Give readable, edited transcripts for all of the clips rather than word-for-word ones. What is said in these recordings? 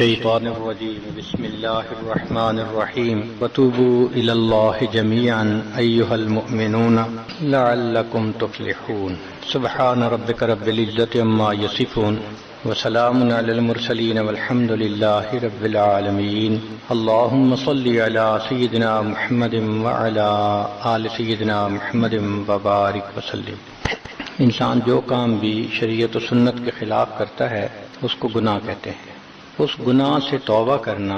الشيطان الرجيم بسم الله الرحمن الرحيم وتوبوا إلى الله جميعا أيها المؤمنون لعلكم تفلحون سبحان ربك رب العزة عما يصفون وسلام على المرسلين والحمد لله رب العالمين اللهم صل على سيدنا محمد وعلى آل سيدنا محمد وبارك وسلم۔ انسان جو کام بھی شریعت و سنت کے خلاف کرتا ہے اس کو گناہ کہتے ہیں، اس گناہ سے توبہ کرنا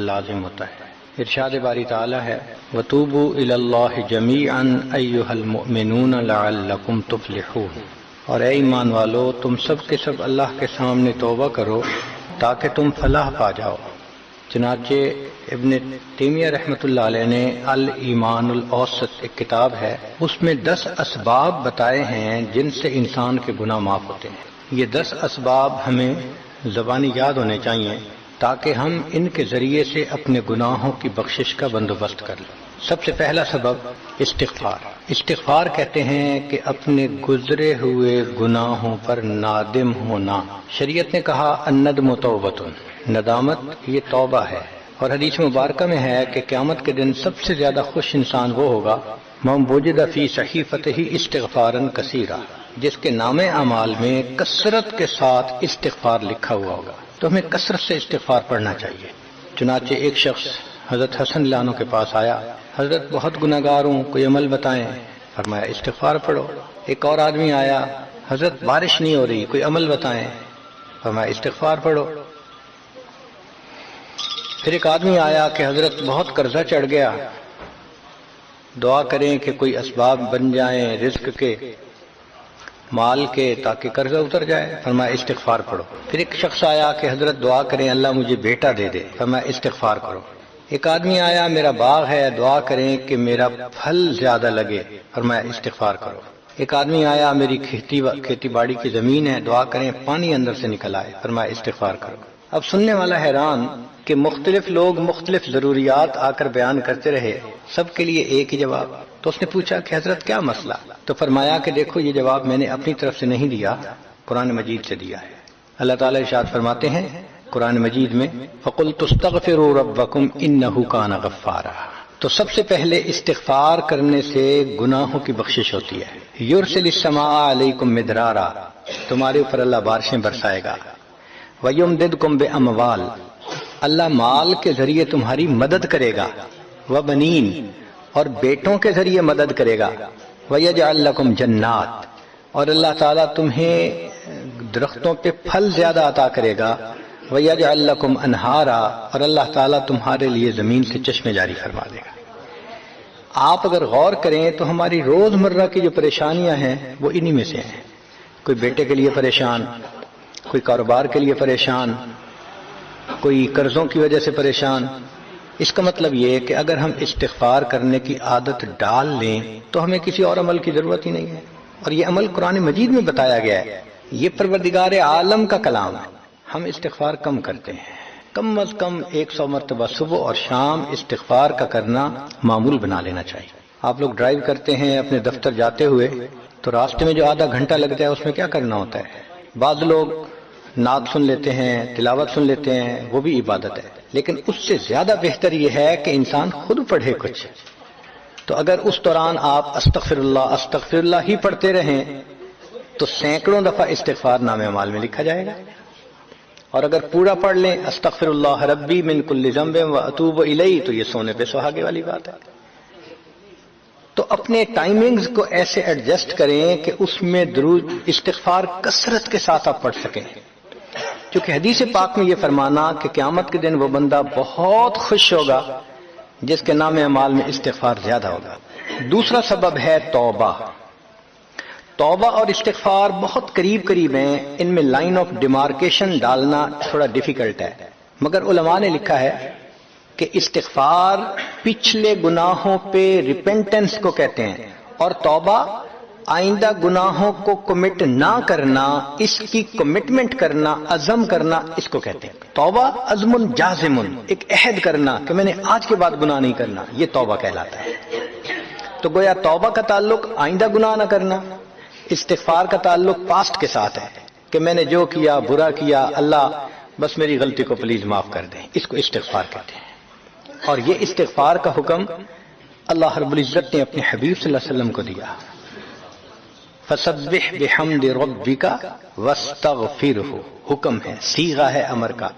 لازم ہوتا ہے۔ ارشاد باری تعالی ہے وَتُوبُوا إِلَى اللَّهِ جَمِيعًا أَيُّهَا الْمُؤْمِنُونَ لَعَلَّكُمْ تُفْلِحُونَ، اور اے ایمان والو تم سب کے سب اللہ کے سامنے توبہ کرو تاکہ تم فلاح پا جاؤ۔ چنانچہ ابن تیمیہ رحمۃ اللہ علیہ نے الایمان الاوسط ایک کتاب ہے، اس میں 10 اسباب بتائے ہیں جن سے انسان کے گناہ معاف ہوتے ہیں۔ یہ 10 اسباب ہمیں زبانی یاد ہونے چاہیے تاکہ ہم ان کے ذریعے سے اپنے گناہوں کی بخشش کا بندوبست کر لیں۔ سب سے پہلا سبب استغفار۔ استغفار کہتے ہیں کہ اپنے گزرے ہوئے گناہوں پر نادم ہونا۔ شریعت نے کہا الندم توبۃ، ندامت یہ توبہ ہے، اور حدیث مبارکہ میں ہے کہ قیامت کے دن سب سے زیادہ خوش انسان وہ ہوگا من وجد فی صحیفتہ استغفارا کثیرا، جس کے نام اعمال میں کثرت کے ساتھ استغفار لکھا ہوا ہوگا۔ تو ہمیں کثرت سے استغفار پڑھنا چاہیے۔ چنانچہ ایک شخص حضرت حسن اللہ عنہ کے پاس آیا، حضرت بہت گناہگار ہوں، کوئی عمل بتائیں۔ فرمایا استغفار پڑھو۔ ایک اور آدمی آیا، حضرت بارش نہیں ہو رہی، کوئی عمل بتائیں۔ فرمایا استغفار پڑھو۔ پھر ایک آدمی آیا کہ حضرت بہت قرضہ چڑھ گیا، دعا کریں کہ کوئی اسباب بن جائیں رزق کے، مال کے، تاکہ قرضہ اتر جائے۔ فرمایا استغفار پڑھو۔ پھر ایک شخص آیا کہ حضرت دعا کریں اللہ مجھے بیٹا دے دے۔ فرمایا استغفار کرو۔ ایک آدمی آیا میرا باغ ہے، دعا کریں کہ میرا پھل زیادہ لگے۔ فرمایا استغفار کرو۔ ایک آدمی آیا میری کھیتی باڑی کی زمین ہے، دعا کریں پانی اندر سے نکل آئے۔ فرمایا استغفار کرو۔ اب سننے والا حیران کہ مختلف لوگ مختلف ضروریات آ کر بیان کرتے رہے، سب کے لیے ایک ہی جواب۔ تو اس نے پوچھا کہ حضرت کیا مسئلہ؟ تو فرمایا کہ دیکھو یہ جواب میں نے اپنی طرف سے نہیں دیا، قرآن مجید سے دیا ہے۔ اللہ تعالیٰ ارشاد فرماتے ہیں قرآن مجید میں فَقُلْتُ اسْتَغْفِرُوا رَبَّكُمْ إِنَّهُ كَانَ غَفَّارًا۔ تو سب سے پہلے استغفار کرنے سے گناہوں کی بخشش ہوتی ہے۔ يُرْسِلِ السَّمَاءَ عَلَيْكُمْ مِدْرَارًا، تمہارے اوپر اللہ بارشیں برسائے گا۔ وَيُمْدِدْكُمْ بِأَمْوَالٍ، اللہ مال کے ذریعے تمہاری مدد کرے گا۔ وَبَنِينَ، اور بیٹوں کے ذریعے مدد کرے گا۔ وَيَجْعَلْ لَكُمْ جَنَّاتٍ، اور اللہ تعالیٰ تمہیں درختوں پہ پھل زیادہ عطا کرے گا۔ وَيَجْعَلْ لَكُمْ أَنْهَارًا، اور اللہ تعالیٰ تمہارے لیے زمین سے چشمے جاری فرما دے گا۔ آپ اگر غور کریں تو ہماری روزمرہ کی جو پریشانیاں ہیں وہ انہی میں سے ہیں۔ کوئی بیٹے کے لیے پریشان، کوئی کاروبار کے لیے پریشان، کوئی قرضوں کی وجہ سے پریشان۔ اس کا مطلب یہ ہے کہ اگر ہم استغفار کرنے کی عادت ڈال لیں تو ہمیں کسی اور عمل کی ضرورت ہی نہیں ہے، اور یہ عمل قرآن مجید میں بتایا گیا ہے، یہ پروردگار عالم کا کلام ہے۔ ہم استغفار کم کرتے ہیں، کم از کم 100 مرتبہ صبح اور شام استغفار کا کرنا معمول بنا لینا چاہیے۔ آپ لوگ ڈرائیو کرتے ہیں اپنے دفتر جاتے ہوئے تو راستے میں جو آدھا گھنٹہ لگتا ہے اس میں کیا کرنا ہوتا ہے؟ بعض لوگ نعت سن لیتے ہیں، تلاوت سن لیتے ہیں، وہ بھی عبادت ہے، لیکن اس سے زیادہ بہتر یہ ہے کہ انسان خود پڑھے کچھ۔ تو اگر اس دوران آپ استغفر اللہ ہی پڑھتے رہیں تو سینکڑوں دفعہ استغفار نامہ اعمال میں لکھا جائے گا، اور اگر پورا پڑھ لیں استغفر اللہ ربی من کل ذنب واتوب الیہ تو یہ سونے پہ سہاگے والی بات ہے۔ تو اپنے ٹائمنگز کو ایسے ایڈجسٹ کریں کہ اس میں درود استغفار کثرت کے ساتھ آپ پڑھ سکیں، کیونکہ حدیث پاک میں یہ فرمانا کہ قیامت کے دن وہ بندہ بہت خوش ہوگا جس کے نام اعمال میں استغفار زیادہ ہوگا۔ دوسرا سبب ہے توبہ۔ توبہ اور استغفار بہت قریب ہیں، ان میں لائن آف ڈیمارکیشن ڈالنا تھوڑا ڈیفیکلٹ ہے، مگر علماء نے لکھا ہے کہ استغفار پچھلے گناہوں پہ ریپینٹنس کو کہتے ہیں، اور توبہ آئندہ گناہوں کو کمٹ نہ کرنا، اس کی کمٹمنٹ کرنا، عزم کرنا، اس کو کہتے ہیں۔ توبہ عزم جازم، ایک عہد کرنا کہ میں نے آج کے بعد گناہ نہیں کرنا، یہ توبہ کہلاتا ہے۔ تو گویا توبہ کا تعلق آئندہ گناہ نہ کرنا، استغفار کا تعلق پاسٹ کے ساتھ ہے کہ میں نے جو کیا برا کیا، اللہ بس میری غلطی کو پلیز معاف کر دیں، اس کو استغفار کہتے ہیں۔ اور یہ استغفار کا حکم اللہ رب العزت نے اپنے حبیب صلی اللہ علیہ وسلم کو دیا، فسبح بحمد ربک واستغفرہ، حکم ہے، صیغہ ہے امر کا۔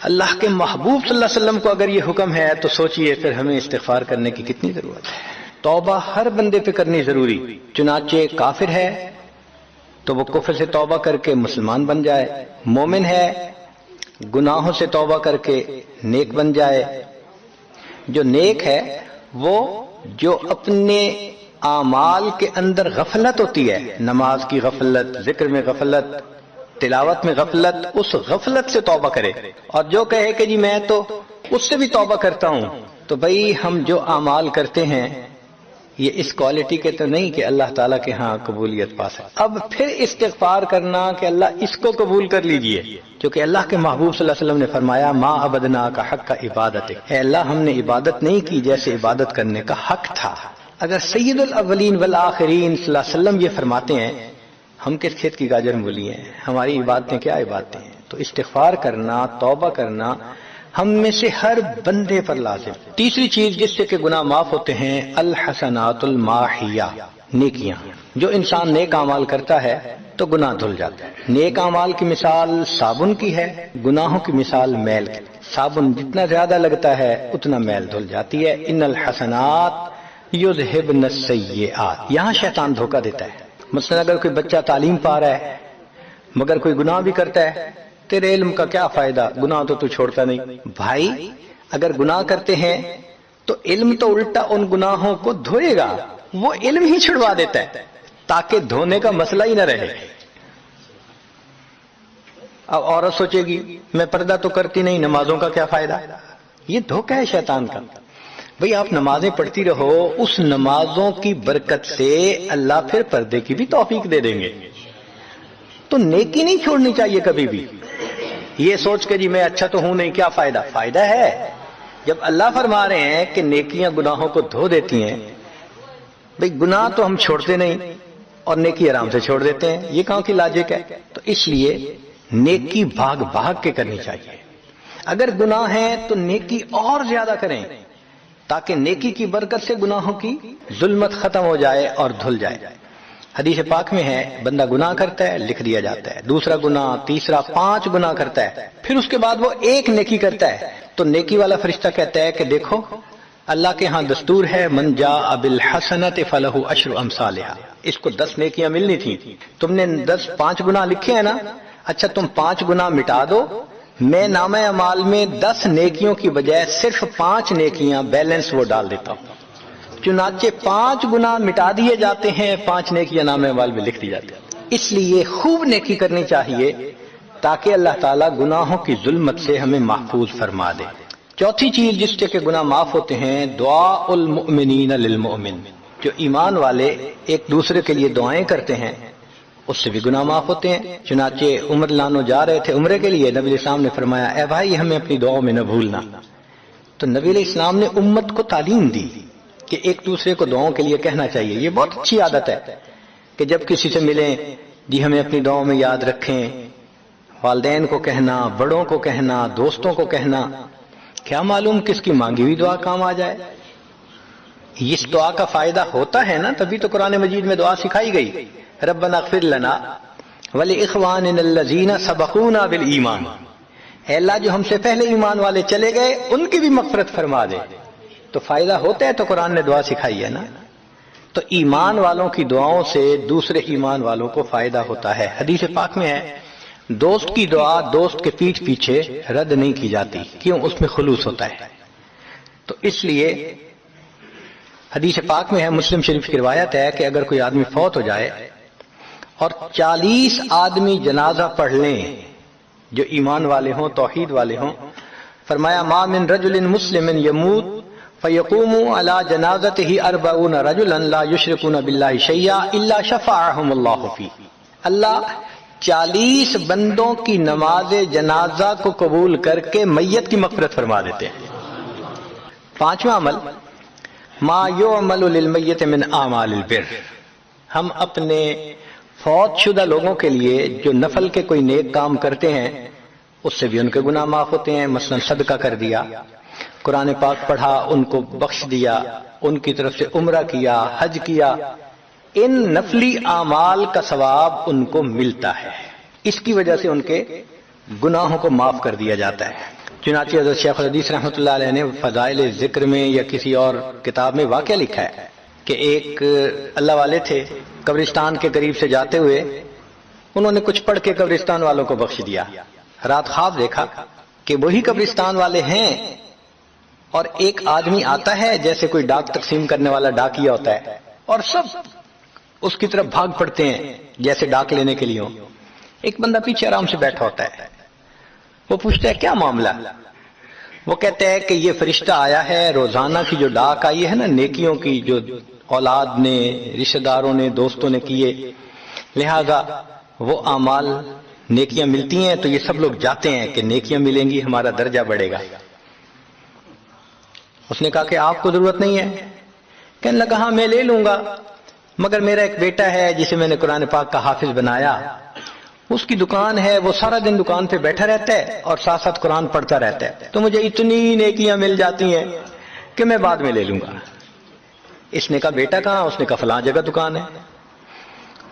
اللہ کے محبوب صلی اللہ علیہ وسلم کو اگر یہ حکم ہے تو سوچئے پھر ہمیں استغفار کرنے کی کتنی ضرورت ہے۔ توبہ ہر بندے پہ کرنی ضروری، چنانچہ کافر ہے تو وہ کفر سے توبہ کر کے مسلمان بن جائے، مومن ہے گناہوں سے توبہ کر کے نیک بن جائے۔ جو نیک ہے وہ جو اپنے اعمال کے اندر غفلت ہوتی ہے، نماز کی غفلت، ذکر میں غفلت، تلاوت میں غفلت، اس غفلت سے توبہ کرے، اور جو کہے کہ جی میں تو اس سے بھی توبہ کرتا ہوں، تو بھئی ہم جو اعمال کرتے ہیں یہ اس کوالٹی کے تو نہیں کہ اللہ تعالیٰ کے ہاں قبولیت پا سکے۔ اب پھر استغفار کرنا کہ اللہ اس کو قبول کر لیجئے، کیونکہ اللہ کے محبوب صلی اللہ علیہ وسلم نے فرمایا ما عبدنا کا حق کا عبادت، اے اللہ ہم نے عبادت نہیں کی جیسے عبادت کرنے کا حق تھا۔ اگر سید الاولین والآخرین صلی اللہ علیہ وسلم یہ فرماتے ہیں، ہم کس کھیت کی گاجر مولی ہیں، ہماری عبادتیں کیا عبادتیں ہیں؟ تو استغفار کرنا، توبہ کرنا ہم میں سے ہر بندے پر لازم۔ تیسری چیز جس سے کہ گناہ معاف ہوتے ہیں، الحسنات الماحیہ، نیکیاں۔ جو انسان نیک اعمال کرتا ہے تو گناہ دھل جاتا ہے۔ نیک اعمال کی مثال صابن کی ہے، گناہوں کی مثال میل کی۔ صابن جتنا زیادہ لگتا ہے اتنا میل دھل جاتی ہے۔ ان الحسنات یذہبن السیئات، یہاں شیطان دھوکہ دیتا ہے۔ مثلا اگر کوئی بچہ تعلیم پا رہا ہے مگر کوئی گناہ بھی کرتا ہے، تیرے علم کا کیا فائدہ، گناہ تو چھوڑتا نہیں۔ بھائی اگر گناہ کرتے ہیں تو علم تو الٹا ان گناہوں کو دھوئے گا، وہ علم ہی چھڑوا دیتا ہے تاکہ دھونے کا مسئلہ ہی نہ رہے۔ اب عورت سوچے گی میں پردہ تو کرتی نہیں، نمازوں کا کیا فائدہ، یہ دھوکہ ہے شیطان کا۔ بھئی آپ نمازیں پڑھتی رہو، اس نمازوں کی برکت سے اللہ پھر پردے کی بھی توفیق دے دیں گے۔ تو نیکی نہیں چھوڑنی چاہیے کبھی بھی، یہ سوچ کے جی میں اچھا تو ہوں نہیں، کیا فائدہ؟ فائدہ ہے۔ جب اللہ فرما رہے ہیں کہ نیکیاں گناہوں کو دھو دیتی ہیں، بھئی گناہ تو ہم چھوڑتے نہیں اور نیکی آرام سے چھوڑ دیتے ہیں، یہ کہاں کی لاجک ہے؟ تو اس لیے نیکی بھاگ بھاگ کے کرنی چاہیے۔ اگر گناہ ہیں تو نیکی اور زیادہ کریں تاکہ نیکی کی برکت سے گناہوں کی ظلمت ختم ہو جائے اور دھل جائے۔ حدیث پاک میں ہے بندہ گناہ کرتا ہے لکھ دیا جاتا ہے، دوسرا گناہ، تیسرا، 5 گناہ کرتا ہے، پھر اس کے بعد وہ ایک نیکی کرتا ہے تو نیکی والا فرشتہ کہتا ہے کہ دیکھو اللہ کے ہاں دستور ہے من جاء بالحسنۃ فلہ عشر امثالھا، اس کو 10 نیکیاں ملنی تھیں، تم نے 5 گناہ لکھے ہیں نا، اچھا تم 5 گناہ مٹا دو، میں نامہ اعمال میں 10 نیکیوں کی بجائے صرف 5 نیکیاں بیلنس وہ ڈال دیتا ہوں۔ چنانچہ 5 گناہ مٹا دیے جاتے ہیں، 5 نیکیاں نامہ اعمال میں لکھ دی جاتی ہیں۔ اس لیے خوب نیکی کرنی چاہیے تاکہ اللہ تعالیٰ گناہوں کی ظلمت سے ہمیں محفوظ فرما دے۔ چوتھی چیز جس سے کہ گناہ معاف ہوتے ہیں، دعاء المؤمنین للمؤمن، جو ایمان والے ایک دوسرے کے لیے دعائیں کرتے ہیں اس سے بھی گناہ معاف ہوتے ہیں۔ چنانچہ عمر لانو جا رہے تھے عمرے کے لیے، نبی علیہ السلام نے فرمایا اے بھائی ہمیں اپنی دعاؤں میں نہ بھولنا، تو نبی علیہ السلام نے امت کو تعلیم دی کہ ایک دوسرے کو دعاؤں کے لیے کہنا چاہیے۔ یہ بہت اچھی عادت ہے کہ جب کسی سے ملیں جی ہمیں اپنی دعاؤں میں یاد رکھیں، والدین کو کہنا، بڑوں کو کہنا، دوستوں کو کہنا، کیا معلوم کس کی مانگی ہوئی دعا کام آ جائے۔ اس دعا کا فائدہ ہوتا ہے نا، تبھی تو قرآن مجید میں دعا سکھائی گئی، ربنا اغفر لنا ولاخواننا الذین سبقونا بالایمان، اے اللہ جو ہم سے پہلے ایمان والے چلے گئے ان کی بھی مغفرت فرما دے۔ تو فائدہ ہوتا ہے تو قرآن نے دعا سکھائی ہے نا۔ تو ایمان والوں کی دعاؤں سے دوسرے ایمان والوں کو فائدہ ہوتا ہے۔ حدیث پاک میں ہے دوست کی دعا دوست کے پیٹھ پیچھے رد نہیں کی جاتی، کیوں؟ اس میں خلوص ہوتا ہے۔ تو اس لیے حدیث پاک میں ہے، مسلم شریف کی روایت ہے کہ اگر کوئی آدمی فوت ہو جائے اور 40 آدمی جنازہ پڑھ لیں جو ایمان والے ہوں، توحید والے ہوں، فرمایا ما من رجل مسلم یموت فیقوم علی جنازتہ 40 رجلا لا یشرکون باللہ شیئا الا شفعهم اللہ فیہ، اللہ 40 بندوں کی نماز جنازہ کو قبول کر کے میت کی مغفرت فرما دیتے ہیں۔ 5واں عمل ما یعمل للمیت من اعمال البر، ہم اپنے فوت شدہ لوگوں کے لیے جو نفل کے کوئی نیک کام کرتے ہیں اس سے بھی ان کے گناہ معاف ہوتے ہیں. مثلا صدقہ کر دیا، قرآن پاک پڑھا، ان کو بخش دیا، ان کی طرف سے عمرہ کیا، حج کیا، ان نفلی اعمال کا ثواب ان کو ملتا ہے. اس کی وجہ سے ان کے گناہوں کو معاف کر دیا جاتا ہے. چنانچہ حضرت شیخ الحدیث رحمۃ اللہ علیہ نے فضائل ذکر میں یا کسی اور کتاب میں واقعہ لکھا ہے کہ ایک اللہ والے تھے، قبرستان کے قریب سے جاتے ہوئے انہوں نے کچھ پڑھ کے قبرستان والوں کو بخش دیا. رات خواب دیکھا کہ وہی قبرستان والے ہیں اور ایک آدمی آتا ہے جیسے کوئی ڈاک تقسیم کرنے والا ڈاکیا ہوتا ہے، اور سب اس کی طرف بھاگ پڑتے ہیں جیسے ڈاک لینے کے لیے. ایک بندہ پیچھے آرام سے بیٹھا ہوتا ہے. وہ پوچھتا ہے کیا معاملہ؟ وہ کہتا ہے کہ یہ فرشتہ آیا ہے، روزانہ کی جو ڈاک آئی ہے نا نیکیوں کی، جو اولاد نے، رشتہ داروں نے، دوستوں نے کیے، لہذا وہ اعمال نیکیاں ملتی ہیں تو یہ سب لوگ جاتے ہیں کہ نیکیاں ملیں گی، ہمارا درجہ بڑھے گا. اس نے کہا کہ آپ کو ضرورت نہیں ہے. کہنے لگا ہاں میں لے لوں گا، مگر میرا ایک بیٹا ہے جسے میں نے قرآن پاک کا حافظ بنایا، اس کی دکان ہے، وہ سارا دن دکان پہ بیٹھا رہتا ہے اور ساتھ ساتھ قرآن پڑھتا رہتا ہے، تو مجھے اتنی نیکیاں مل جاتی ہیں کہ میں بعد میں لے لوں گا. اس نے کہا بیٹا کہاں؟ اس نے کہا فلاں جگہ دکان ہے.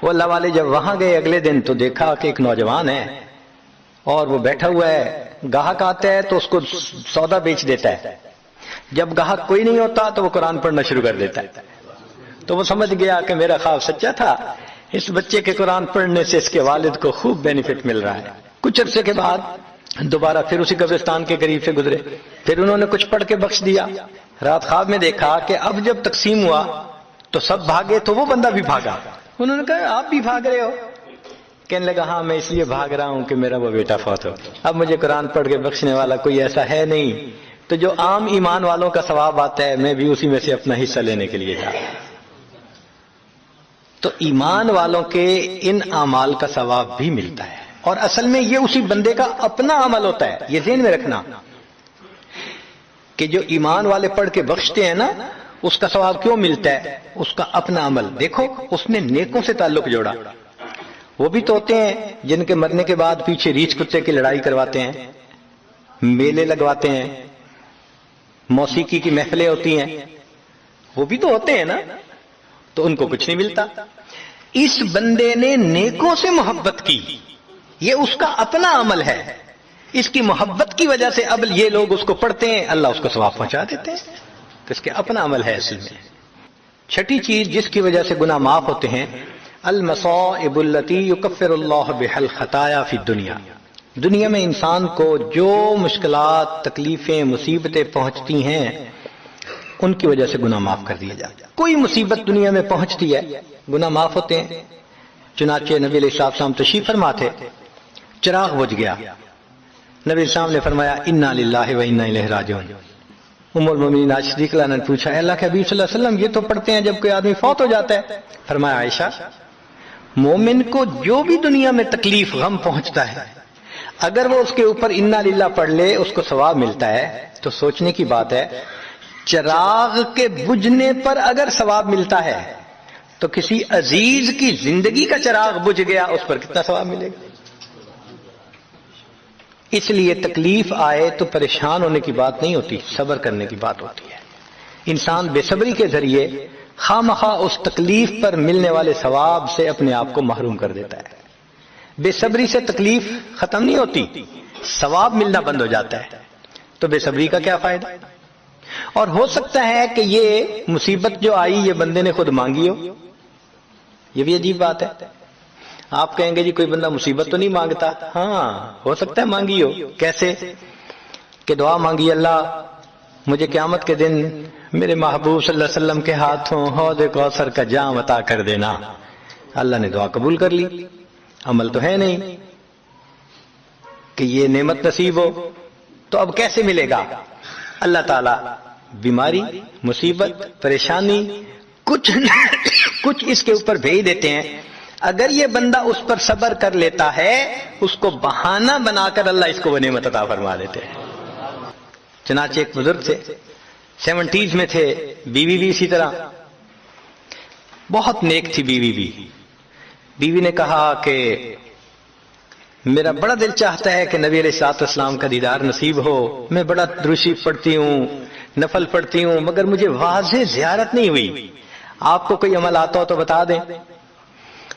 وہ اللہ والے جب وہاں گئے اگلے دن تو دیکھا کہ ایک نوجوان ہے اور وہ بیٹھا ہوا ہے. گاہک آتا ہے تو اس کو سودا بیچ دیتا ہے، جب گاہک کوئی نہیں ہوتا تو وہ قرآن پڑھنا شروع کر دیتا ہے. تو وہ سمجھ گیا کہ میرا خواب سچا تھا، اس بچے کے قرآن پڑھنے سے اس کے والد کو خوب بینیفٹ مل رہا ہے. کچھ عرصے کے بعد دوبارہ پھر اسی قبرستان کے قریب سے گزرے، پھر انہوں نے کچھ پڑھ کے بخش دیا. رات خواب میں دیکھا کہ اب جب تقسیم ہوا تو سب بھاگے تو وہ بندہ بھی بھاگا. انہوں نے کہا آپ بھی بھاگ رہے ہو؟ کہنے لگا ہاں میں اس لیے بھاگ رہا ہوں کہ میرا وہ بیٹا فوت ہو، اب مجھے قرآن پڑھ کے بخشنے والا کوئی ایسا ہے نہیں، تو جو عام ایمان والوں کا ثواب آتا ہے میں بھی اسی میں سے اپنا حصہ لینے کے لیے جا رہا ہوں. تو ایمان والوں کے ان اعمال کا ثواب بھی ملتا ہے، اور اصل میں یہ اسی بندے کا اپنا عمل ہوتا ہے. یہ ذہن میں رکھنا کہ جو ایمان والے پڑھ کے بخشتے ہیں نا، اس کا ثواب کیوں ملتا ہے؟ اس کا اپنا عمل. دیکھو اس نے نیکوں سے تعلق جوڑا. وہ بھی تو ہوتے ہیں جن کے مرنے کے بعد پیچھے ریچھ کتے کی لڑائی کرواتے ہیں، میلے لگواتے ہیں، موسیقی کی محفلیں ہوتی ہیں، وہ بھی تو ہوتے ہیں نا، تو ان کو کچھ نہیں ملتا. اس بندے نے نیکوں سے محبت کی، یہ اس کا اپنا عمل ہے، اس کی محبت کی وجہ سے اب یہ لوگ اس کو پڑھتے ہیں، اللہ اس کو ثواب پہنچا دیتے ہیں، تو اس کے اپنا عمل ہے اصل میں. چھٹی چیز جس کی وجہ سے گناہ معاف ہوتے ہیں، المصائب التی یکفر اللہ بها الخطایا فی الدنیا. دنیا میں انسان کو جو مشکلات، تکلیفیں، مصیبتیں پہنچتی ہیں ان کی وجہ سے گناہ معاف کر دیا جاتا ہے. کوئی مصیبت دنیا میں پہنچتی ہے گناہ معاف ہوتے ہیں. چنانچہ نبی علیہ السلام تشریف فرما تھے، چراغ بجھ گیا، نبی علیہ السلام نے فرمایا انا للہ و انا الیہ راجعون. ام المومنین عائشہ صدیقہ نے پوچھا اے اللہ کے حبیب صلی اللہ علیہ وسلم یہ تو پڑھتے ہیں جب کوئی آدمی فوت ہو جاتا ہے. فرمایا عائشہ مومن کو جو بھی دنیا میں تکلیف، غم پہنچتا ہے، اگر وہ اس کے اوپر انا للہ پڑھ لے اس کو ثواب ملتا ہے. تو سوچنے کی بات ہے، چراغ کے بجھنے پر اگر ثواب ملتا ہے تو کسی عزیز کی زندگی کا چراغ بجھ گیا اس پر کتنا ثواب ملے گا. اس لیے تکلیف آئے تو پریشان ہونے کی بات نہیں ہوتی، صبر کرنے کی بات ہوتی ہے. انسان بے صبری کے ذریعے خواہ مخواہ اس تکلیف پر ملنے والے ثواب سے اپنے آپ کو محروم کر دیتا ہے. بے صبری سے تکلیف ختم نہیں ہوتی، ثواب ملنا بند ہو جاتا ہے. تو بے صبری کا کیا فائدہ؟ اور ہو سکتا ہے کہ یہ مصیبت جو آئی یہ بندے نے خود مانگی ہو. یہ بھی عجیب بات ہے. آپ کہیں گے جی کوئی بندہ مصیبت تو نہیں مانگتا. ہاں ہو سکتا ہے مانگی ہو. کیسے؟ کہ دعا مانگی اللہ مجھے قیامت کے دن میرے محبوب صلی اللہ علیہ وسلم کے ہاتھوں حوض کوثر کا جام عطا کر دینا. اللہ نے دعا قبول کر لی. عمل تو ہے نہیں کہ یہ نعمت نصیب ہو. تو اب کیسے ملے گا؟ اللہ تعالیٰ بیماری، مصیبت، پریشانی کچھ اس کے اوپر بھیج دیتے ہیں. اگر یہ بندہ اس پر صبر کر لیتا ہے اس کو بہانہ بنا کر اللہ اس کو وہ نعمت عطا فرما دیتے ہیں. چنانچہ ایک بزرگ تھے، 70s میں تھے، بیوی بھی اسی طرح بہت نیک تھی. بیوی نے کہا کہ میرا بڑا دل چاہتا ہے کہ نبی علیہ الصلوۃ والسلام کا دیدار نصیب ہو، میں بڑا دروشی پڑھتی ہوں، نفل پڑھتی ہوں، مگر مجھے واضح زیارت نہیں ہوئی، آپ کو کوئی عمل آتا ہو تو بتا دیں۔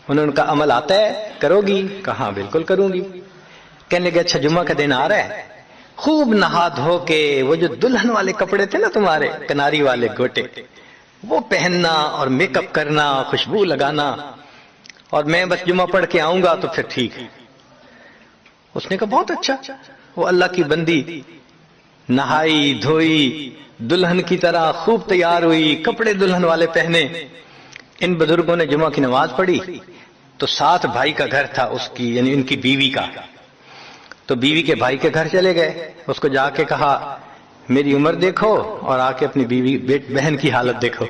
انہوں نے کہا عمل آتا ہے، کرو گی؟ کہا بالکل کروں گی۔ کہنے لگے اچھا جمعہ کا دن آ رہا ہے، خوب نہا دھو کے وہ جو دلہن والے کپڑے تھے نا تمہارے کناری والے گوٹے، وہ پہننا اور میک اپ کرنا، خوشبو لگانا، اور میں بس جمعہ پڑھ کے آؤں گا تو پھر ٹھیک ہے۔ اس نے کہا بہت اچھا۔ وہ اللہ کی بندی نہائی دھوئی دلہن کی طرح خوب تیار ہوئی، کپڑے دلہن والے پہنے۔ ان بزرگوں نے جمعہ کی نماز پڑھی تو ساتھ بھائی کا گھر تھا اس کی، یعنی ان کی بیوی کا، تو بیوی کے بھائی کے گھر چلے گئے، اس کو جا کے کہا میری عمر دیکھو اور آ کے اپنی بیوی بہن کی حالت دیکھو۔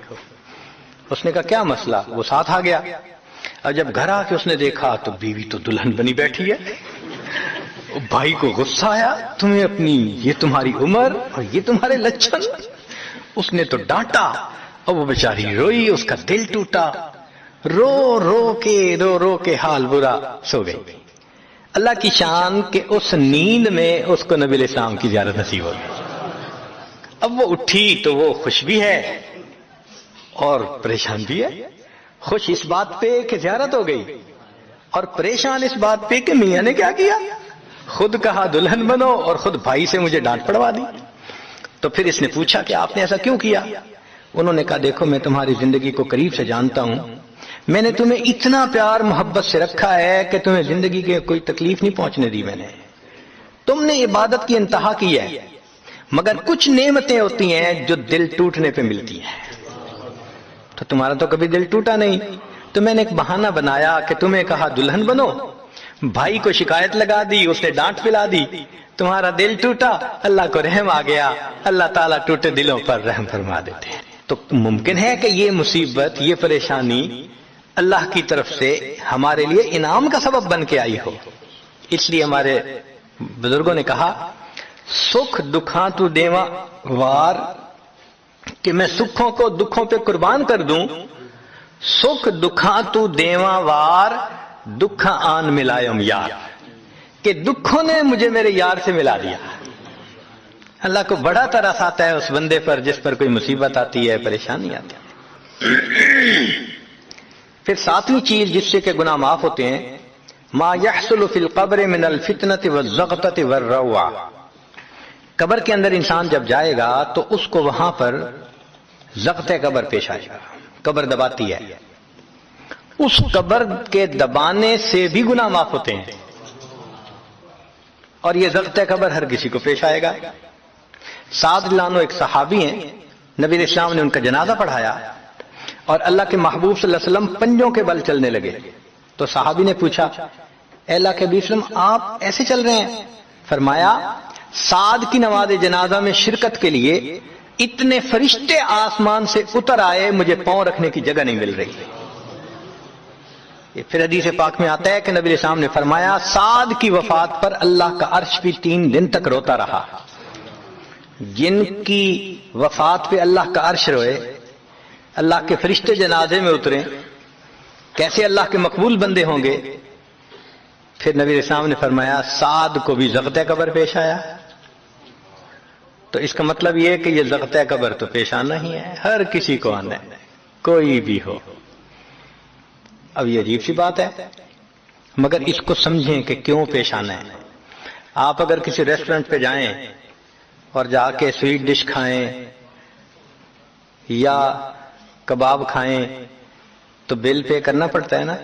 اس نے کہا کیا مسئلہ؟ وہ ساتھ آ گیا، اور جب گھر آ کے اس نے دیکھا تو بیوی تو دلہن بنی بیٹھی ہے۔ بھائی کو غصہ آیا، تمہیں اپنی یہ تمہاری عمر اور یہ تمہارے لچھن۔ اس نے تو ڈانٹا اور وہ بیچاری روئی، اس کا دل ٹوٹا، رو رو کے حال برا، سو گئی۔ اللہ کی شان کہ اس نیند میں اس کو نبی علیہ السلام کی زیارت نصیب ہو گئی۔ اب وہ اٹھی تو وہ خوش بھی ہے اور پریشان بھی ہے، خوش اس بات پہ کہ زیارت ہو گئی، اور پریشان اس بات پہ کہ میاں نے کیا کیا، خود کہا دلہن بنو اور خود بھائی سے مجھے ڈانٹ پڑوا دی۔ تو پھر اس نے پوچھا کہ آپ نے ایسا کیوں کیا؟ انہوں نے کہا دیکھو میں تمہاری زندگی کو قریب سے جانتا ہوں، میں نے تمہیں اتنا پیار محبت سے رکھا ہے کہ تمہیں زندگی کے کوئی تکلیف نہیں پہنچنے دی میں نے، تم نے عبادت کی انتہا کی ہے، مگر کچھ نعمتیں ہوتی ہیں جو دل ٹوٹنے پہ ملتی ہیں، تو تمہارا تو کبھی دل ٹوٹا نہیں، تو میں نے ایک بہانہ بنایا کہ تمہیں کہا دلہن بنو، بھائی کو شکایت لگا دی، اس نے ڈانٹ پلا دی، تمہارا دل ٹوٹا، اللہ کو رحم آ گیا، اللہ تعالیٰ ٹوٹے دلوں پر رحم فرما دیتے ہیں۔ تو ممکن ہے کہ یہ مصیبت، یہ پریشانی اللہ کی طرف سے ہمارے لیے انعام کا سبب بن کے آئی ہو۔ اس لیے ہمارے بزرگوں نے کہا سکھ دکھاں تو دیواں وار، کہ میں سکھوں کو دکھوں پہ قربان کر دوں، سکھ دکھاں تو دیواں وار، دکھاں آن ملائم یار، کہ دکھوں نے مجھے میرے یار سے ملا دیا۔ اللہ کو بڑا ترس آتا ہے اس بندے پر جس پر کوئی مصیبت آتی ہے، پریشانی آتی ہے۔ پھر ساتویں چیز جس سے کہ گناہ معاف ہوتے ہیں، ما یحصل فی القبر من الفتنۃ والزغطۃ والروع، قبر کے اندر انسان جب جائے گا تو اس کو وہاں پر زغط قبر پیش آئے گا، قبر دباتی ہے، اس قبر کے دبانے سے بھی گناہ معاف ہوتے ہیں، اور یہ زغط قبر ہر کسی کو پیش آئے گا۔ سعد رضی اللہ عنہ ایک صحابی ہیں، نبی علیہ السلام نے ان کا جنازہ پڑھایا اور اللہ کے محبوب صلی اللہ علیہ وسلم پنجوں کے بل چلنے لگے، تو صحابی نے پوچھا اے اللہ کے حبیب صلی اللہ علیہ وسلم آپ ایسے چل رہے ہیں؟ فرمایا سعد کی نماز جنازہ میں شرکت کے لیے اتنے فرشتے آسمان سے اتر آئے، مجھے پاؤں رکھنے کی جگہ نہیں مل رہی۔ پھر حدیث پاک میں آتا ہے کہ نبی علیہ السلام نے فرمایا سعد کی وفات پر اللہ کا عرش بھی 3 دن تک روتا رہا۔ جن کی وفات پہ اللہ کا عرش روئے، اللہ کے فرشتے جنازے میں اتریں، کیسے اللہ کے مقبول بندے ہوں گے؟ پھر نبی علیہ السلام نے فرمایا سعد کو بھی زغط قبر پیش آیا۔ تو اس کا مطلب یہ ہے کہ یہ زغط قبر تو پیش آنا ہی ہے، ہر کسی کو آنا ہے، کوئی بھی ہو۔ اب یہ عجیب سی بات ہے، مگر اس کو سمجھیں کہ کیوں پیش آنا ہے۔ آپ اگر کسی ریسٹورنٹ پہ جائیں اور جا کے سویٹ ڈش کھائیں یا کباب کھائیں تو بل پے کرنا پڑتا ہے نا،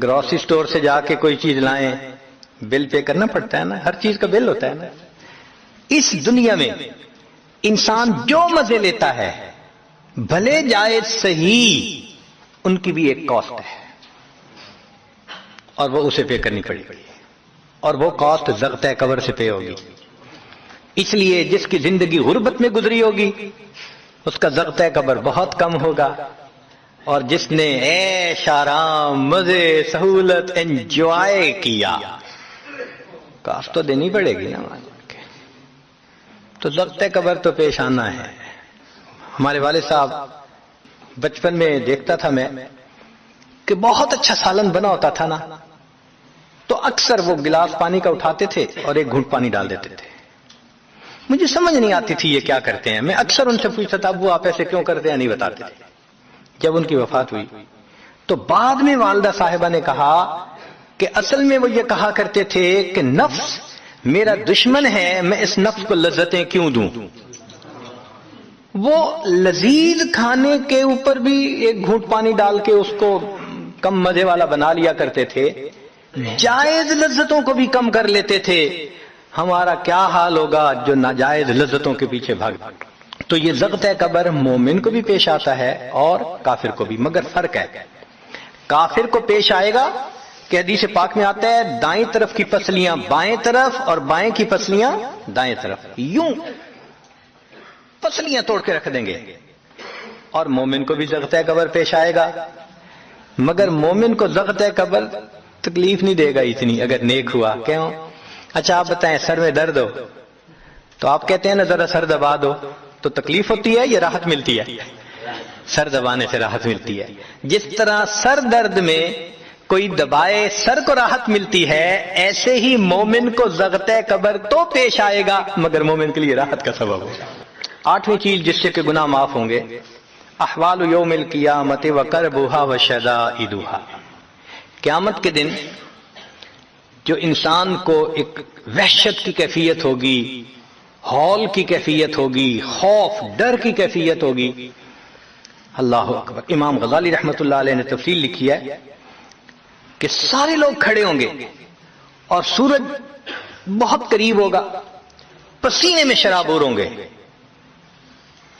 گروسری سٹور سے جا کے کوئی چیز لائیں بل پے کرنا پڑتا ہے نا، ہر چیز کا بل ہوتا ہے نا۔ اس دنیا میں انسان جو مزے لیتا ہے بھلے جائز صحیح، ان کی بھی ایک کاسٹ ہے اور وہ اسے پے کرنی پڑے گی، اور وہ کاسٹ زغط قبر سے پے ہوگی۔ اس لیے جس کی زندگی غربت میں گزری ہوگی اس کا زغط قبر بہت کم ہوگا، اور جس نے عیش آرام مزے سہولت انجوائے کیا کاسٹ تو دینی پڑے گی نا، تو زغط قبر تو پیش آنا ہے۔ ہمارے والد صاحب بچپن میں دیکھتا تھا میں کہ بہت اچھا سالن بنا ہوتا تھا نا، تو اکثر وہ گلاس پانی کا اٹھاتے تھے اور ایک گھونٹ پانی ڈال دیتے تھے. مجھے سمجھ نہیں آتی تھی یہ کیا کرتے ہیں. میں اکثر ان سے پوچھتا تھا ابو آپ ایسے کیوں کرتے ہیں, نہیں بتاتے تھے. جب ان کی وفات ہوئی تو بعد میں والدہ صاحبہ نے کہا کہ اصل میں وہ یہ کہا کرتے تھے کہ نفس میرا دشمن ہے, میں اس نفس کو لذتیں کیوں دوں. وہ لذیذ کھانے کے اوپر بھی ایک گھونٹ پانی ڈال کے اس کو کم مزے والا بنا لیا کرتے تھے, جائز لذتوں کو بھی کم کر لیتے تھے. ہمارا کیا حال ہوگا جو ناجائز لذتوں کے پیچھے بھاگ. تو یہ ضغط قبر مومن کو بھی پیش آتا ہے اور کافر کو بھی, مگر فرق ہے. کافر کو پیش آئے گا کہ حدیث پاک میں آتا ہے دائیں طرف کی پسلیاں بائیں طرف اور بائیں کی پسلیاں دائیں طرف, یوں پسلیاں توڑ کے رکھ دیں گے. اور مومن کو بھی ضغط قبر پیش آئے گا, مگر مومن کو ضغط قبر تکلیف نہیں دے گا اتنی اگر نیک ہوا. کیوں؟ اچھا آپ بتائیں سر میں درد ہو تو آپ کہتے ہیں نا ذرا سر دبا دو, تو تکلیف ہوتی ہے یا راحت ملتی ہے؟ سر دبانے سے راحت ملتی ہے. جس طرح سر درد میں کوئی دبائے سر کو راحت ملتی ہے, ایسے ہی مومن کو ضغط قبر تو پیش آئے گا مگر مومن کے لیے راحت کا سبب ہوگا. 8ویں چیز جس سے کہ گناہ معاف ہوں گے, احوال یوم القیامت وکربھا وشدائدھا. قیامت کے دن جو انسان کو ایک وحشت کی کیفیت ہوگی, ہول کی کیفیت ہوگی, خوف ڈر کی کیفیت ہوگی. اللہ اکبر. امام غزالی رحمت اللہ علیہ نے تفصیل لکھی ہے کہ سارے لوگ کھڑے ہوں گے اور سورج بہت قریب ہوگا, پسینے میں شرابور ہوں گے.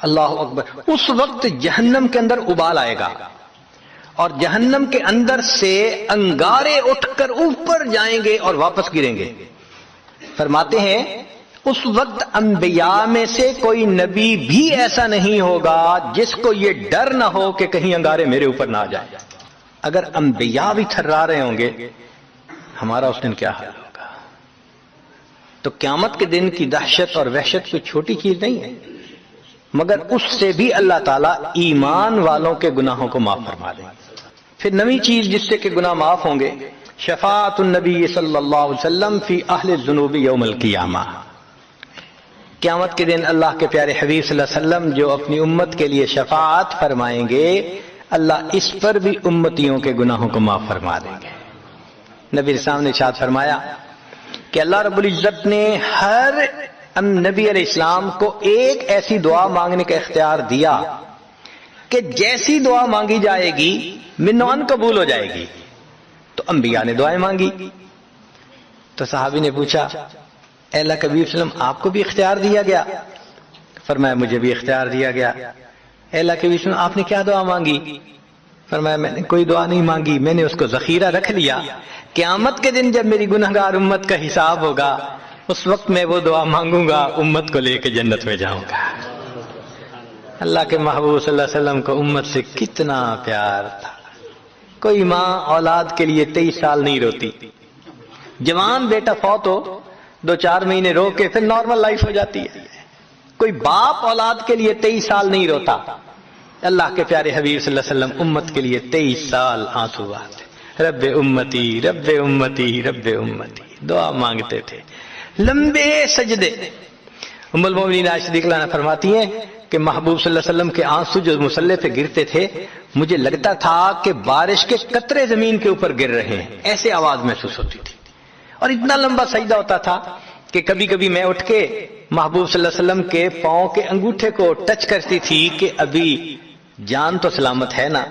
اللہ اکبر. اس وقت جہنم کے اندر ابال آئے گا اور جہنم کے اندر سے انگارے اٹھ کر اوپر جائیں گے اور واپس گریں گے. فرماتے ہیں اس وقت انبیاء میں سے کوئی نبی بھی ایسا نہیں ہوگا جس کو یہ ڈر نہ ہو کہ کہیں انگارے میرے اوپر نہ آ جائیں. اگر انبیاء بھی تھرا رہے ہوں گے, ہمارا اس دن کیا حال ہوگا. تو قیامت کے دن کی دہشت اور وحشت کوئی چھوٹی چیز نہیں ہے, مگر اس سے بھی اللہ تعالیٰ ایمان والوں کے گناہوں کو معاف فرما دیں. پھر 9ویں چیز جس سے کہ گناہ معاف ہوں گے, شفاعت النبی صلی اللہ علیہ وسلم فی اہل الذنوب یوم القیامہ. قیامت کے دن اللہ کے پیارے حبیب صلی اللہ علیہ وسلم جو اپنی امت کے لیے شفاعت فرمائیں گے, اللہ اس پر بھی امتیوں کے گناہوں کو معاف فرما دیں گے. نبی اسلام نے ارشاد فرمایا کہ اللہ رب العزت نے ہر نبی علیہ السلام کو ایک ایسی دعا مانگنے کا اختیار دیا کہ جیسی دعا مانگی جائے گی منوان قبول ہو جائے گی. تو انبیاء نے دعائیں مانگی. تو صحابی نے پوچھا اے اللہ کے نبی صلی اللہ علیہ وسلم آپ کو بھی اختیار دیا گیا؟ فرمایا مجھے بھی اختیار دیا گیا. اے اللہ کے نبی صلی اللہ علیہ وسلم آپ نے کیا دعا مانگی؟ فرمایا میں نے کوئی دعا نہیں مانگی, میں نے اس کو ذخیرہ رکھ لیا. قیامت کے دن جب میری گنہگار امت کا حساب ہوگا اس وقت میں وہ دعا مانگوں گا, امت کو لے کے جنت میں جاؤں گا. اللہ کے محبوب صلی اللہ علیہ وسلم کو امت سے کتنا پیار تھا. کوئی ماں اولاد کے لیے 23 سال نہیں روتی. جوان بیٹا فوت ہو 2-4 مہینے رو کے پھر نارمل لائف ہو جاتی ہے. کوئی باپ اولاد کے لیے 23 سال نہیں روتا. اللہ کے پیارے حبیب صلی اللہ علیہ وسلم امت کے لیے 23 سال آنسو بہاتے, رب امتی رب امتی رب امتی دعا مانگتے تھے. لمبے سجدے. ام المومنین عائشہ صدیقہ عنہا فرماتی ہیں کہ محبوب صلی اللہ علیہ وسلم کے آنسو جو مصلی پہ گرتے تھے مجھے لگتا تھا کہ بارش کے قطرے زمین کے اوپر گر رہے ہیں, ایسے آواز محسوس ہوتی تھی. اور اتنا لمبا سجدہ ہوتا تھا کہ کبھی کبھی میں اٹھ کے محبوب صلی اللہ علیہ وسلم کے پاؤں کے انگوٹھے کو ٹچ کرتی تھی کہ ابھی جان تو سلامت ہے نا.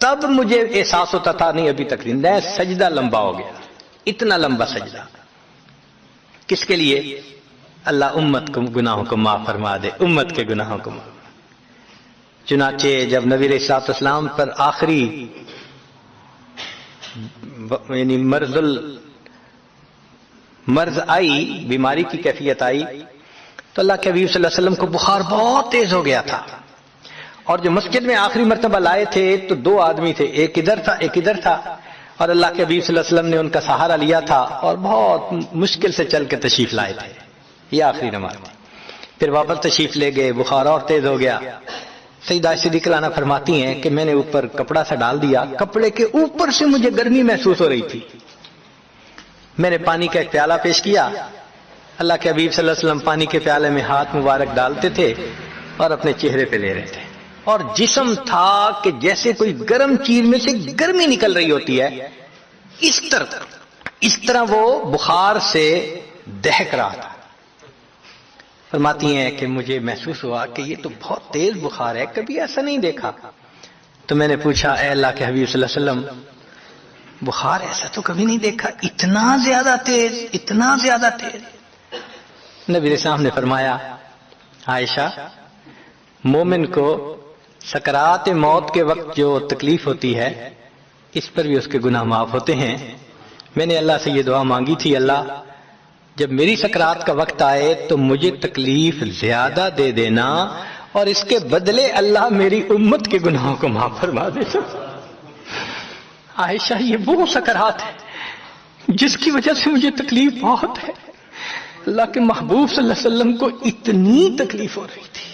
تب مجھے احساس ہوتا تھا نہیں ابھی تک زندہ ہے. سجدہ لمبا ہو گیا, اتنا لمبا سجدہ. کس کے لیے؟ اللہ امت کو گناہوں کو معاف فرما دے, امت کے گناہوں کو معاف. چنانچہ جب نبی علیہ الصلوۃ والسلام پر آخری یعنی مرض آئی, بیماری کی کیفیت آئی, تو اللہ کے حبیب صلی اللہ علیہ وسلم کو بخار بہت تیز ہو گیا تھا. اور جو مسجد میں آخری مرتبہ لائے تھے تو 2 آدمی تھے, ایک ادھر تھا ایک ادھر تھا, اور اللہ کے حبیب صلی اللہ علیہ وسلم نے ان کا سہارا لیا تھا اور بہت مشکل سے چل کے تشریف لائے تھے. یہ آخری نماز تھی. پھر واپس تشریف لے گئے, بخار اور تیز ہو گیا. سیدہ عائشہ صدیقہ عنہا فرماتی ہیں کہ میں نے اوپر کپڑا سا ڈال دیا, کپڑے کے اوپر سے مجھے گرمی محسوس ہو رہی تھی. میں نے پانی کا ایک پیالہ پیش کیا، اللہ کے حبیب صلی اللہ علیہ وسلم پانی کے پیالے میں ہاتھ مبارک ڈالتے تھے اور اپنے چہرے پہ لے رہے تھے، اور جسم تھا کہ جیسے کوئی گرم چیز میں سے گرمی نکل رہی ہوتی ہے، اس طرح وہ بخار سے دہک رہا تھا۔ فرماتی ہیں کہ مجھے محسوس ہوا کہ یہ تو بہت تیز بخار ہے، کبھی ایسا نہیں دیکھا۔ تو میں نے پوچھا اے اللہ کے حبیب صلی اللہ علیہ وسلم، بخار ایسا تو کبھی نہیں دیکھا، اتنا زیادہ تیز، اتنا زیادہ تیز؟ نبی علیہ السلام نے فرمایا عائشہ، مومن کو سکرات موت کے وقت جو تکلیف ہوتی ہے اس پر بھی اس کے گناہ معاف ہوتے ہیں۔ میں نے اللہ سے یہ دعا مانگی تھی، اللہ جب میری سکرات کا وقت آئے تو مجھے تکلیف زیادہ دے دینا، اور اس کے بدلے اللہ میری امت کے گناہوں کو معاف فرما دے۔ عائشہ، یہ وہ سکرات ہے جس کی وجہ سے مجھے تکلیف بہت ہے۔ اللہ کے محبوب صلی اللہ علیہ وسلم کو اتنی تکلیف ہو رہی تھی۔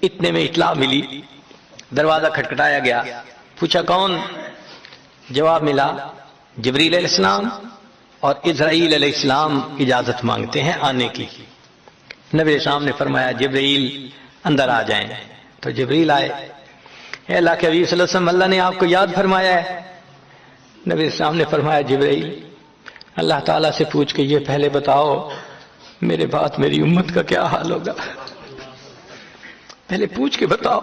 اتنے میں اطلاع ملی، دروازہ کھٹکھٹایا گیا، پوچھا کون؟ جواب ملا جبریل علیہ السلام اور اسرائیل علیہ السلام اجازت مانگتے ہیں آنے کی۔ نبی علیہ السلام نے فرمایا جبریل اندر آ جائیں، تو جبریل آئے۔ اے اللہ کے حبیب صلی اللہ علیہ وسلم، اللہ نے آپ کو یاد فرمایا ہے۔ نبی علیہ السلام نے فرمایا جبریل، اللہ تعالیٰ سے پوچھ کے یہ پہلے بتاؤ میرے بعد میری امت کا کیا حال ہوگا، پہلے پوچھ کے بتاؤ۔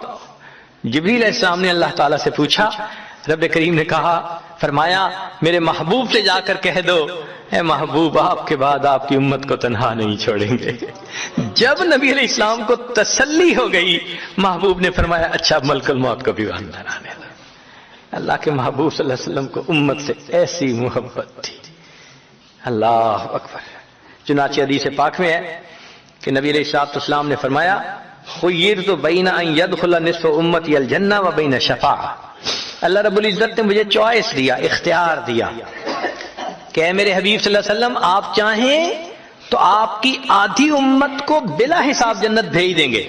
جبریل علیہ السلام نے اللہ تعالیٰ سے پوچھا، رب کریم نے کہا، فرمایا میرے محبوب سے جا کر کہہ دو اے محبوب، آپ کے بعد آپ کی امت کو تنہا نہیں چھوڑیں گے۔ جب نبی علیہ السلام کو تسلی ہو گئی، محبوب نے فرمایا اچھا ملک الموت کو بھی اندر آنے دو۔ اللہ کے محبوب صلی اللہ علیہ وسلم کو امت سے ایسی محبت تھی، اللہ اکبر۔ چنانچہ حدیث پاک میں ہے کہ نبی علیہ السلام نے فرمایا خیرت بین ان یدخل نصف امتی الجنہ و بین شفاعہ، اللہ رب العزت نے مجھے چوائس دیا، اختیار دیا کہ اے میرے حبیب صلی اللہ علیہ وسلم، آپ چاہیں تو آپ کی آدھی امت کو بلا حساب جنت بھیج دیں گے،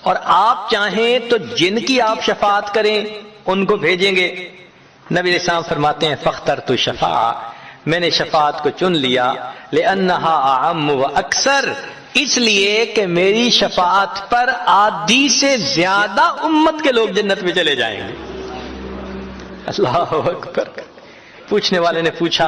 اور آپ چاہیں تو جن کی آپ شفاعت کریں ان کو بھیجیں گے۔ نبی علیہ السلام فرماتے ہیں فاخترت الشفاعہ، میں نے شفاعت کو چن لیا، لأنہا اعم و اکثر، اس لیے کہ میری شفاعت پر آدھی سے زیادہ امت کے لوگ جنت میں چلے جائیں گے۔ اللہ اکبر۔ پوچھنے والے نے پوچھا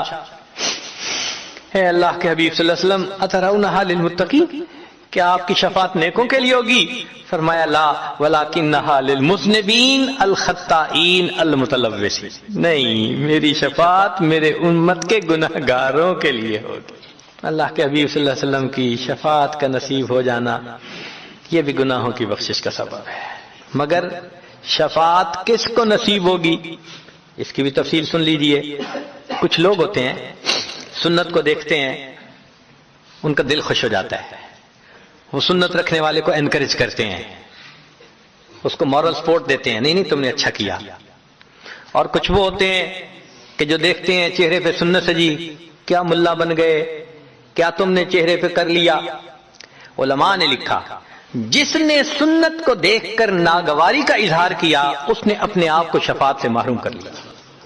اے اللہ کے حبیب صلی اللہ علیہ وسلم، اترونہا للمتقین، کیا آپ کی شفاعت نیکوں کے لیے ہوگی؟ فرمایا لا ولکنہا للمذنبین الخطائین المتلوثین، نہیں، میری شفاعت میرے امت کے گناہ گاروں کے لیے ہوگی۔ اللہ کے حبیب صلی اللہ علیہ وسلم کی شفاعت کا نصیب ہو جانا یہ بھی گناہوں کی بخشش کا سبب ہے۔ مگر شفاعت کس کو نصیب ہوگی اس کی بھی تفصیل سن لیجئے۔ کچھ لوگ ہوتے ہیں سنت کو دیکھتے ہیں، ان کا دل خوش ہو جاتا ہے، وہ سنت رکھنے والے کو انکریج کرتے ہیں، اس کو مورل سپورٹ دیتے ہیں، نہیں نہیں تم نے اچھا کیا۔ اور کچھ وہ ہوتے ہیں کہ جو دیکھتے ہیں چہرے پہ سنت سجی، کیا ملا بن گئے، کیا تم نے چہرے پہ کر لیا۔ علماء نے لکھا جس نے سنت کو دیکھ کر ناگواری کا اظہار کیا اس نے اپنے آپ کو شفاعت سے محروم کر لیا۔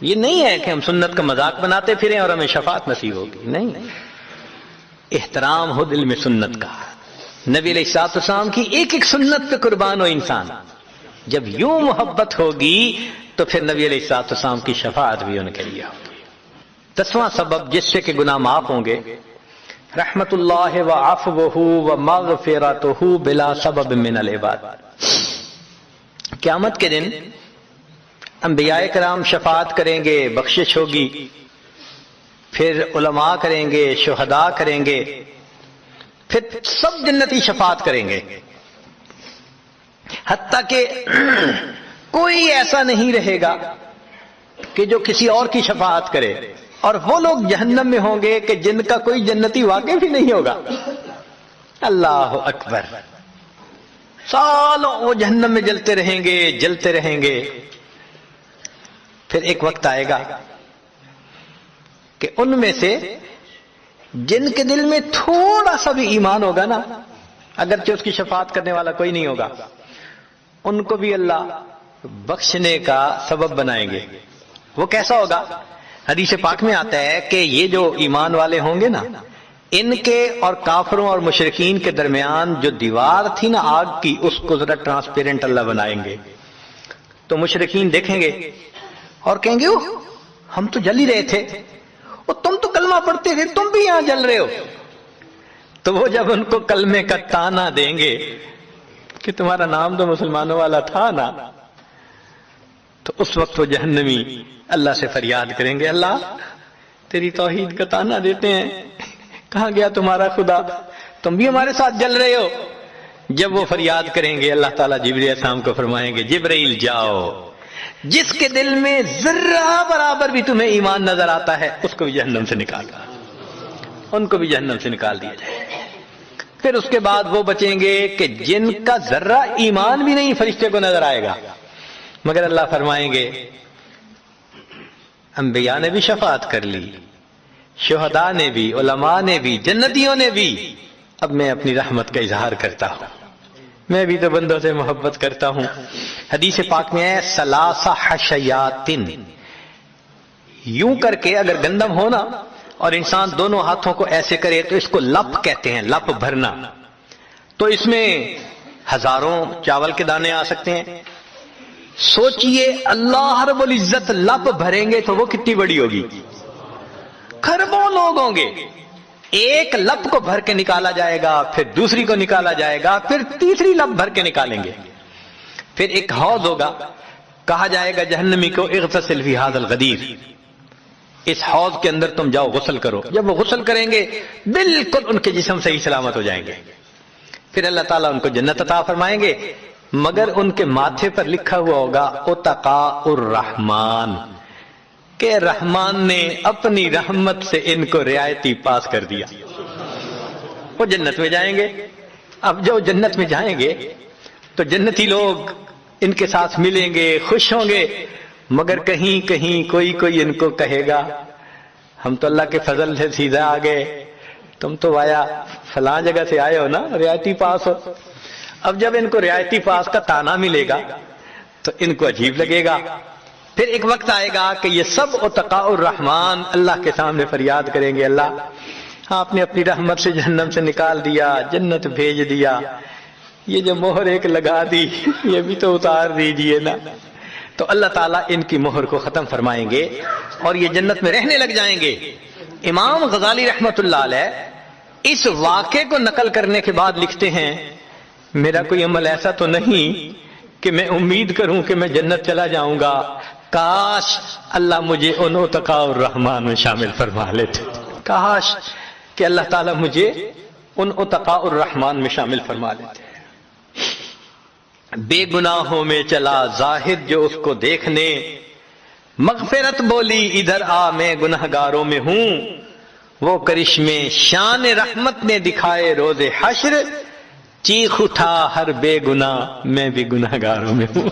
یہ نہیں ہے کہ ہم سنت کا مذاق بناتے پھریں اور ہمیں شفاعت نصیب ہوگی، نہیں، احترام ہو دل میں سنت کا۔ نبی علیہ السلام کی ایک ایک سنت پہ قربان ہو انسان، جب یوں محبت ہوگی تو پھر نبی علیہ السلام کی شفاعت بھی ان کے لیے ہوگی۔ 10واں سبب جس سے کہ گناہ معاف ہوں گے، رحمت اللہ و عفوہ و مغفرتہ بلا سبب من العباد، قیامت کے دن انبیاء کرام شفاعت کریں گے، بخشش ہوگی، پھر علماء کریں گے، شہداء کریں گے، پھر سب جنتی شفاعت کریں گے، حتیٰ کہ کوئی ایسا نہیں رہے گا کہ جو کسی اور کی شفاعت کرے، اور وہ لوگ جہنم میں ہوں گے کہ جن کا کوئی جنتی واقف ہی نہیں ہوگا۔ اللہ اکبر، سالوں وہ جہنم میں جلتے رہیں گے، جلتے رہیں گے۔ پھر ایک وقت آئے گا کہ ان میں سے جن کے دل میں تھوڑا سا بھی ایمان ہوگا نا، اگرچہ اس کی شفاعت کرنے والا کوئی نہیں ہوگا، ان کو بھی اللہ بخشنے کا سبب بنائیں گے۔ وہ کیسا ہوگا؟ حدیث پاک میں آتا ہے کہ یہ جو ایمان والے ہوں گے نا، ان کے اور کافروں اور مشرکین کے درمیان جو دیوار تھی نا آگ کی، اس کو ذرا ٹرانسپیرنٹ اللہ بنائیں گے. تو مشرکین دیکھیں گے اور کہیں گے ہم تو جل ہی رہے تھے، اور تم تو کلمہ پڑھتے تھے، تم بھی یہاں جل رہے ہو. تو وہ جب ان کو کلمے کا تانا دیں گے کہ تمہارا نام تو مسلمانوں والا تھا نا، تو اس وقت وہ جہنمی اللہ سے فریاد کریں گے، اللہ تیری توحید کا تانا دیتے ہیں، کہاں گیا تمہارا خدا، تم بھی ہمارے ساتھ جل رہے ہو. جب وہ فریاد کریں گے اللہ تعالیٰ جبرائیل علیہ السلام کو فرمائیں گے جبرائیل جاؤ، جس کے دل میں ذرہ برابر بھی تمہیں ایمان نظر آتا ہے اس کو بھی جہنم سے نکال دیا، ان کو بھی جہنم سے نکال دیا جائے. پھر اس کے بعد وہ بچیں گے کہ جن کا ذرہ ایمان بھی نہیں فرشتے کو نظر آئے گا، مگر اللہ فرمائیں گے انبیاء نے بھی شفاعت کر لی، شہداء نے بھی، علماء نے بھی، جنتیوں نے بھی، اب میں اپنی رحمت کا اظہار کرتا ہوں، میں بھی تو بندوں سے محبت کرتا ہوں. حدیث پاک میں ہے ثلاثہ حشیاتن، یوں کر کے اگر گندم ہونا اور انسان دونوں ہاتھوں کو ایسے کرے تو اس کو لپ کہتے ہیں، لپ بھرنا. تو اس میں ہزاروں چاول کے دانے آ سکتے ہیں. سوچئے اللہ رب العزت لپ بھریں گے تو وہ کتنی بڑی ہوگی، کھربوں لوگ ہوں گے. ایک لپ کو بھر کے نکالا جائے گا، پھر دوسری کو نکالا جائے گا، پھر تیسری لپ بھر کے نکالیں گے. پھر ایک حوض ہوگا، کہا جائے گا جہنمی کو اغتسل فی ھذا الغدیر، اس حوض کے اندر تم جاؤ غسل کرو. جب وہ غسل کریں گے بالکل ان کے جسم صحیح سلامت ہو جائیں گے. پھر اللہ تعالیٰ ان کو جنت عطا فرمائیں گے، مگر ان کے ماتھے پر لکھا ہوا ہوگا اتقاء الرحمن، کہ رحمان نے اپنی رحمت سے ان کو رعایتی پاس کر دیا. وہ جنت میں جائیں گے. اب جو جنت میں جائیں گے تو جنتی لوگ ان کے ساتھ ملیں گے، خوش ہوں گے، مگر کہیں کہیں کوئی ان کو کہے گا ہم تو اللہ کے فضل سے سیدھا آ گئے، تم تو آیا فلاں جگہ سے آئے ہو نا، رعایتی پاس ہو. اب جب ان کو رعایتی پاس کا تانا ملے گا تو ان کو عجیب لگے گا. پھر ایک وقت آئے گا کہ یہ سب اتقاء الرحمن اللہ کے سامنے فریاد کریں گے، اللہ آپ نے اپنی رحمت سے جہنم سے نکال دیا، جنت بھیج دیا، یہ جو مہر ایک لگا دی یہ بھی تو اتار دیجئے نا. تو اللہ تعالیٰ ان کی مہر کو ختم فرمائیں گے اور یہ جنت میں رہنے لگ جائیں گے. امام غزالی رحمت اللہ علیہ اس واقعے کو نقل کرنے کے بعد لکھتے ہیں میرا کوئی عمل ایسا تو نہیں کہ میں امید کروں کہ میں جنت چلا جاؤں گا، کاش اللہ مجھے ان اتقاء الرحمن میں شامل فرما لیتے، کاش کہ اللہ تعالیٰ مجھے ان اتقاء الرحمن میں شامل فرما لیتے. بے گناہوں میں چلا زاہد جو اس کو دیکھنے، مغفرت بولی ادھر آ میں گنہگاروں میں ہوں، وہ کرشمے شان رحمت نے دکھائے روز حشر، چیخ اٹھا ہر بے گناہ میں بھی گنہگاروں میں ہوں.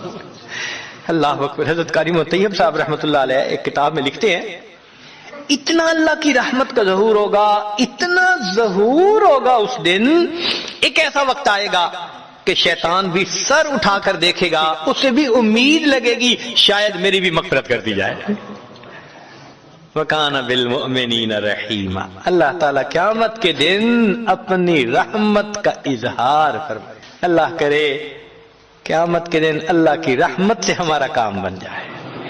اللہ اکبر. حضرت قاری طیب صاحب رحمت اللہ علیہ ایک کتاب میں لکھتے ہیں اتنا اللہ کی رحمت کا ظہور ہوگا، اتنا ظہور ہوگا اس دن، ایک ایسا وقت آئے گا کہ شیطان بھی سر اٹھا کر دیکھے گا، اسے بھی امید لگے گی شاید میری بھی مغفرت کر دی جائے. وَكَانَ بِالْمُؤْمِنِينَ رَحِيمًا. اللہ تعالیٰ قیامت کے دن اپنی رحمت کا اظہار فرمائے. اللہ کرے قیامت کے دن اللہ کی رحمت سے ہمارا کام بن جائے.